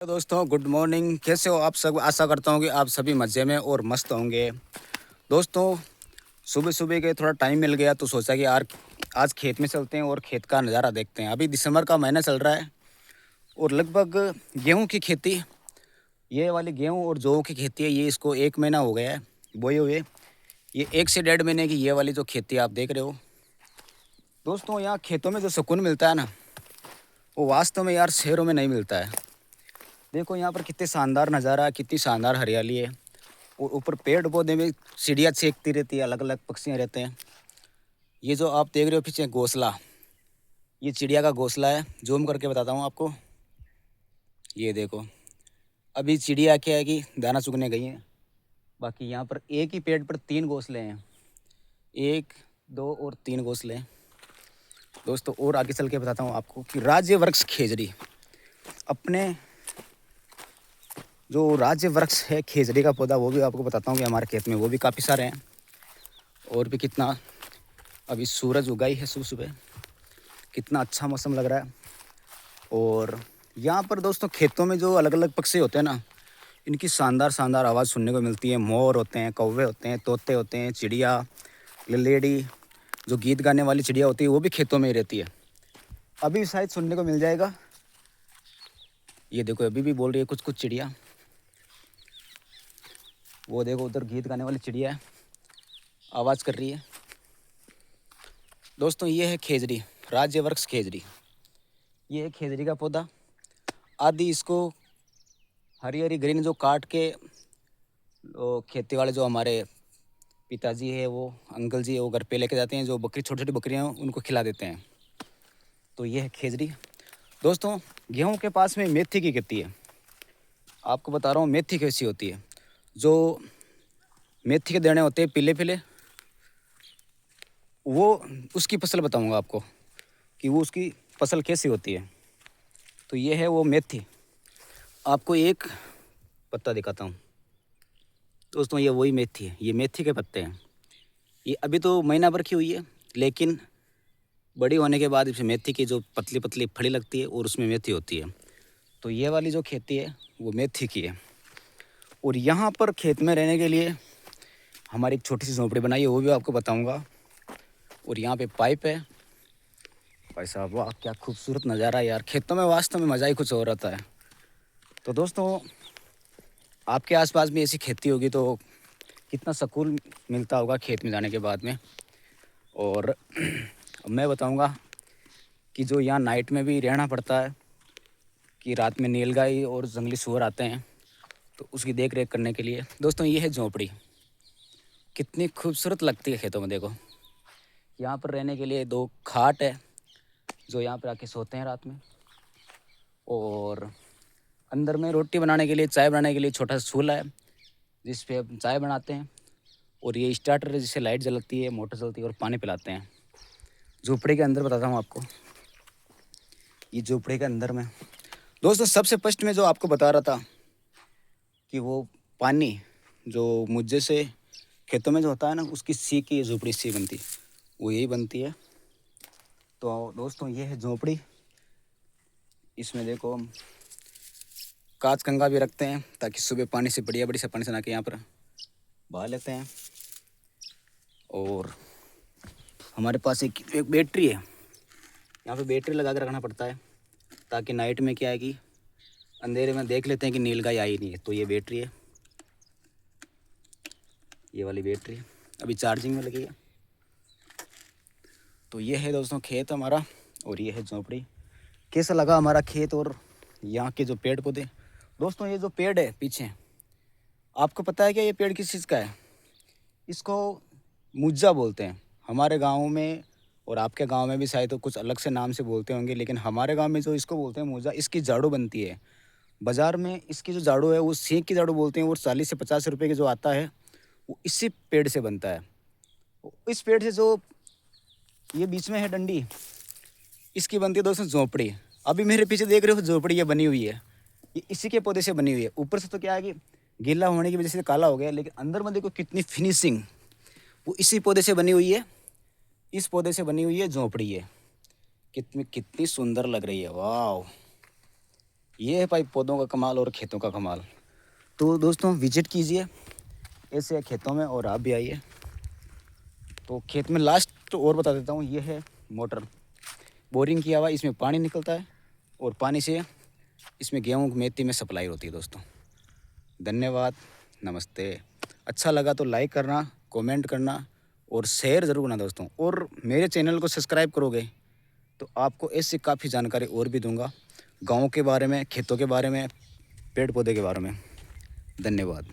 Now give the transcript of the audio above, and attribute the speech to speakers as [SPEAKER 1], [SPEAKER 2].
[SPEAKER 1] तो दोस्तों good morning. कैसे हो आप सब? आशा करता हूँ कि आप सभी मज़े में और मस्त होंगे। दोस्तों सुबह सुबह के थोड़ा टाइम मिल गया तो सोचा कि यार आज खेत में चलते हैं और खेत का नज़ारा देखते हैं। अभी दिसंबर का महीना चल रहा है और लगभग गेहूं की खेती, ये वाली गेहूं और जौ की खेती है, ये इसको 1 महीना हो गया है बोए हुए। ये 1 से 1.5 महीने की ये वाली जो खेती आप देख रहे हो दोस्तों, यहाँ खेतों में जो सुकून मिलता है ना, वो वास्तव में यार शहरों में नहीं मिलता है। देखो यहाँ पर कितने शानदार नज़ारा है, कितनी शानदार हरियाली है और ऊपर पेड़ पौधे में चिड़िया चीखती रहती है, अलग अलग पक्षियाँ रहते हैं। ये जो आप देख रहे हो पीछे घोंसला, ये चिड़िया का घोंसला है। जूम करके बताता हूँ आपको। ये देखो, अभी चिड़िया क्या है कि दाना चुगने गई है। बाकी यहाँ पर एक ही पेड़ पर 3 घोंसले हैं, 1 2 और 3 घोंसले हैं दोस्तों। और आगे चल के बताता हूँ आपको कि राज्य वृक्ष खेजड़ी, अपने जो राज्य वृक्ष है खेजड़ी का पौधा, वो भी आपको बताता हूँ कि हमारे खेत में वो भी काफ़ी सारे हैं। और भी कितना अभी सूरज उगाई है सुबह सुबह, कितना अच्छा मौसम लग रहा है। और यहाँ पर दोस्तों खेतों में जो अलग अलग पक्षी होते हैं ना, इनकी शानदार शानदार आवाज़ सुनने को मिलती है। मोर होते हैं, कौवे होते हैं, तोते होते हैं, चिड़िया, ललेड़ी, जो गीत गाने वाली चिड़िया होती है वो भी खेतों में ही रहती है। अभी शायद सुनने को मिल जाएगा। ये देखो अभी भी बोल रही है कुछ कुछ चिड़िया। वो देखो उधर गीत गाने वाली चिड़िया है, आवाज़ कर रही है। दोस्तों ये है खेजड़ी, राज्य वृक्ष खेजड़ी। ये है खेजड़ी का पौधा। आदि इसको हरी हरी ग्रीन जो काट के खेती वाले जो हमारे पिताजी है, वो अंकल जी है, वो घर पे लेके जाते हैं। जो बकरी, छोटी छोटी बकरियाँ हैं, उनको खिला देते हैं। तो ये है खेजड़ी। दोस्तों गेहूं के पास में मेथी की खेती है। आपको बता रहा हूँ मेथी कैसी होती है। जो मेथी के दाने होते हैं पीले पीले, वो उसकी फसल बताऊँगा आपको कि वो उसकी फसल कैसी होती है। तो ये है वो मेथी। आपको एक पत्ता दिखाता हूँ दोस्तों, ये वही मेथी है। ये मेथी के पत्ते हैं। ये अभी तो महीना भर की हुई है, लेकिन बड़ी होने के बाद इसे मेथी की जो पतली पतली फली लगती है और उसमें मेथी होती है। तो ये वाली जो खेती है वो मेथी की है। और यहाँ पर खेत में रहने के लिए हमारी एक छोटी सी झोंपड़ी बनाई है, वो भी आपको बताऊँगा। और यहाँ पे पाइप है। भाई साहब वाह, क्या खूबसूरत नज़ारा है यार। खेतों में वास्तव में मज़ा ही कुछ और रहता है। तो दोस्तों आपके आसपास भी ऐसी खेती होगी तो कितना सुकून मिलता होगा खेत में जाने के बाद में। और अब मैं बताऊंगा कि जो यहाँ नाइट में भी रहना पड़ता है, कि रात में नीलगाय और जंगली सूअर आते हैं, तो उसकी देख रेख करने के लिए। दोस्तों ये है झोंपड़ी, कितनी खूबसूरत लगती है खेतों में। देखो यहाँ पर रहने के लिए 2 खाट है, जो यहाँ पर आके सोते हैं रात में। और अंदर में रोटी बनाने के लिए, चाय बनाने के लिए छोटा सा चूल्हा है, जिस पे हम चाय बनाते हैं। और ये स्टार्टर है जिससे लाइट जलती है, मोटर चलती है और पानी पिलाते हैं। झोपड़ी के अंदर बताता हूँ आपको। ये झोपड़ी के अंदर में दोस्तों सबसे फर्स्ट में जो आपको बता रहा था कि वो पानी जो मुझे से खेतों में जो होता है ना, उसकी सी की झोपड़ी सी बनती, वो यही बनती है। तो दोस्तों ये है झोपड़ी। इसमें देखो हम कांच कंगा भी रखते हैं, ताकि सुबह पानी से बढ़िया बढ़िया से पानी से ना के यहाँ पर बहा लेते हैं। और हमारे पास एक बैटरी है, यहाँ पे बैटरी लगा के रखना पड़ता है, ताकि नाइट में क्या है कि अंधेरे में देख लेते हैं कि नीलगाय आई नहीं है। तो ये बैटरी है, ये वाली बैटरी अभी चार्जिंग में लगी है। तो ये है दोस्तों खेत हमारा, और ये है झोंपड़ी। कैसा लगा हमारा खेत और यहाँ के जो पेड़ पौधे। दोस्तों ये जो पेड़ है पीछे, आपको पता है क्या ये पेड़ किस चीज़ का है? इसको मुज्जा बोलते हैं हमारे गाँव में, और आपके गांव में भी शायद तो कुछ अलग से नाम से बोलते होंगे, लेकिन हमारे गांव में जो इसको बोलते हैं मुज्जा। इसकी झाड़ू बनती है बाज़ार में। इसकी जो झाड़ू है वो सींग की झाड़ू बोलते हैं, और 40 से 50 रुपये के जो आता है वो इसी पेड़ से बनता है। इस पेड़ से जो ये बीच में है डंडी, इसकी बनती है दोस्तों झोंपड़ी। अभी मेरे पीछे देख रहे हो झोंपड़ी ये बनी हुई है, ये इसी के पौधे से बनी हुई है। ऊपर से तो क्या है कि गीला होने की वजह से काला हो गया, लेकिन अंदर में देखो कितनी फिनिशिंग, वो इसी पौधे से बनी हुई है। इस पौधे से बनी हुई है झोंपड़ी है। कितनी कितनी सुंदर लग रही है, वाह। ये है भाई पौधों का कमाल और खेतों का कमाल। तो दोस्तों विजिट कीजिए ऐसे खेतों में और आप भी आइए। तो खेत में लास्ट और बता देता हूँ, ये है मोटर बोरिंग किया हुआ, इसमें पानी निकलता है और पानी से इसमें गेहूँ मेथी में सप्लाई होती है दोस्तों। धन्यवाद, नमस्ते। अच्छा लगा तो लाइक करना, कमेंट करना और शेयर ज़रूर करना दोस्तों। और मेरे चैनल को सब्सक्राइब करोगे तो आपको ऐसी काफ़ी जानकारी और भी दूंगा, गाँव के बारे में, खेतों के बारे में, पेड़ पौधे के बारे में। धन्यवाद।